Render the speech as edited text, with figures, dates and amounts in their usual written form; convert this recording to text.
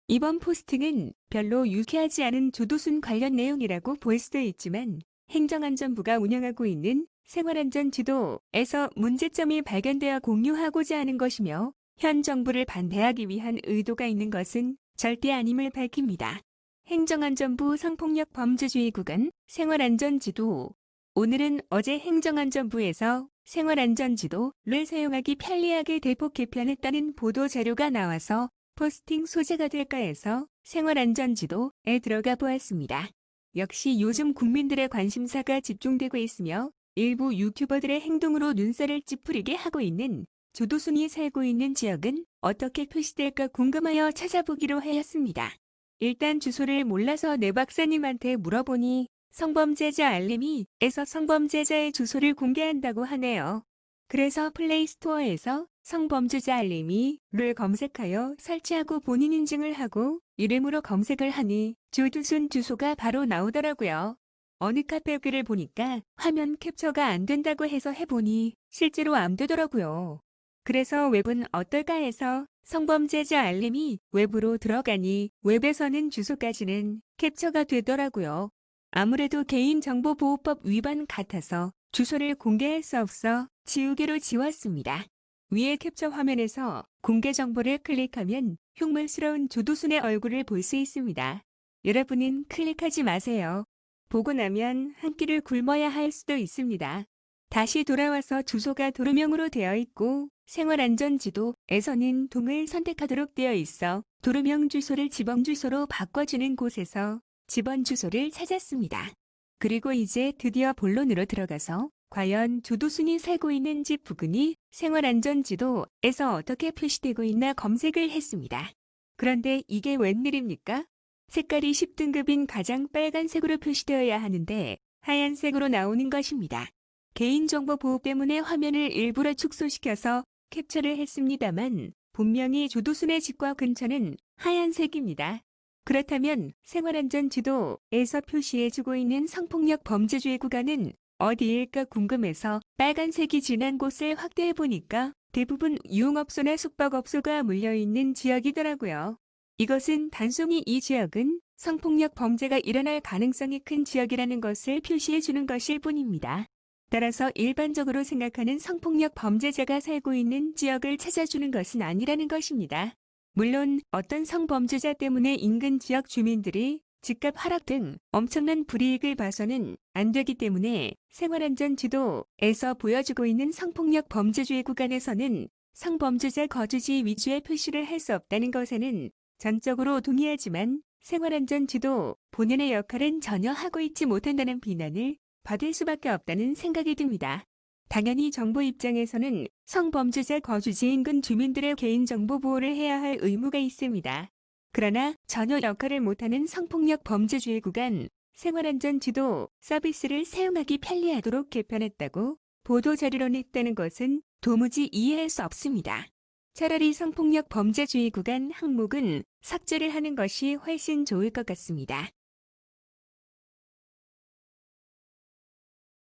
이번 포스팅은 별로 유쾌하지 않은 조두순 관련 내용이라고 볼 수도 있지만 행정안전부가 운영하고 있는 생활안전지도에서 문제점이 발견되어 공유하고자 하는 것이며 현 정부를 반대하기 위한 의도가 있는 것은 절대 아님을 밝힙니다. 행정안전부 성폭력 범죄주의 구간 생활안전지도. 오늘은 어제 행정안전부에서 생활안전지도를 사용하기 편리하게 대폭 개편했다는 보도 자료가 나와서 포스팅 소재가 될까 해서 생활안전지도에 들어가 보았습니다. 역시 요즘 국민들의 관심사가 집중되고 있으며 일부 유튜버들의 행동으로 눈살을 찌푸리게 하고 있는 조두순이 살고 있는 지역은 어떻게 표시될까 궁금하여 찾아보기로 하였습니다. 일단 주소를 몰라서 내 박사님한테 물어보니 성범죄자 알림이에서 성범죄자의 주소를 공개한다고 하네요. 그래서 플레이스토어에서 성범죄자 알림이를 검색하여 설치하고 본인 인증을 하고 이름으로 검색을 하니 조두순 주소가 바로 나오더라고요. 어느 카페 글을 보니까 화면 캡처가 안 된다고 해서 해보니 실제로 안 되더라고요. 그래서 웹은 어떨까 해서 성범죄자 알림이 웹으로 들어가니 웹에서는 주소까지는 캡처가 되더라고요. 아무래도 개인정보보호법 위반 같아서 주소를 공개할 수 없어 지우개로 지웠습니다. 위에 캡처 화면에서 공개 정보를 클릭하면 흉물스러운 조두순의 얼굴을 볼 수 있습니다. 여러분은 클릭하지 마세요. 보고 나면 한 끼를 굶어야 할 수도 있습니다. 다시 돌아와서 주소가 도로명으로 되어 있고 생활안전지도에서는 동을 선택하도록 되어 있어 도로명 주소를 지번 주소로 바꿔주는 곳에서 지번 주소를 찾았습니다. 그리고 이제 드디어 본론으로 들어가서 과연 조두순이 살고 있는 집 부근이 생활안전지도에서 어떻게 표시되고 있나 검색을 했습니다. 그런데 이게 웬일입니까? 색깔이 10등급인 가장 빨간색으로 표시되어야 하는데 하얀색으로 나오는 것입니다. 개인정보 보호 때문에 화면을 일부러 축소시켜서 캡처를 했습니다만 분명히 조두순의 집과 근처는 하얀색입니다. 그렇다면 생활안전지도에서 표시해주고 있는 성폭력 범죄주의 구간은 어디일까 궁금해서 빨간색이 진한 곳을 확대해보니까 대부분 유흥업소나 숙박업소가 몰려있는 지역이더라고요. 이것은 단순히 이 지역은 성폭력 범죄가 일어날 가능성이 큰 지역이라는 것을 표시해주는 것일 뿐입니다. 따라서 일반적으로 생각하는 성폭력 범죄자가 살고 있는 지역을 찾아주는 것은 아니라는 것입니다. 물론 어떤 성범죄자 때문에 인근 지역 주민들이 집값 하락 등 엄청난 불이익을 봐서는 안 되기 때문에 생활안전지도에서 보여주고 있는 성폭력 범죄주의 구간에서는 성범죄자 거주지 위주의 표시를 할 수 없다는 것에는 전적으로 동의하지만 생활안전지도 본연의 역할은 전혀 하고 있지 못한다는 비난을 받을 수밖에 없다는 생각이 듭니다. 당연히 정부 입장에서는 성범죄자 거주지 인근 주민들의 개인정보 보호를 해야 할 의무가 있습니다. 그러나 전혀 역할을 못하는 성폭력 범죄주의 구간 생활안전지도 서비스를 사용하기 편리하도록 개편했다고 보도자료로 냈다는 것은 도무지 이해할 수 없습니다. 차라리 성폭력 범죄주의 구간 항목은 삭제를 하는 것이 훨씬 좋을 것 같습니다.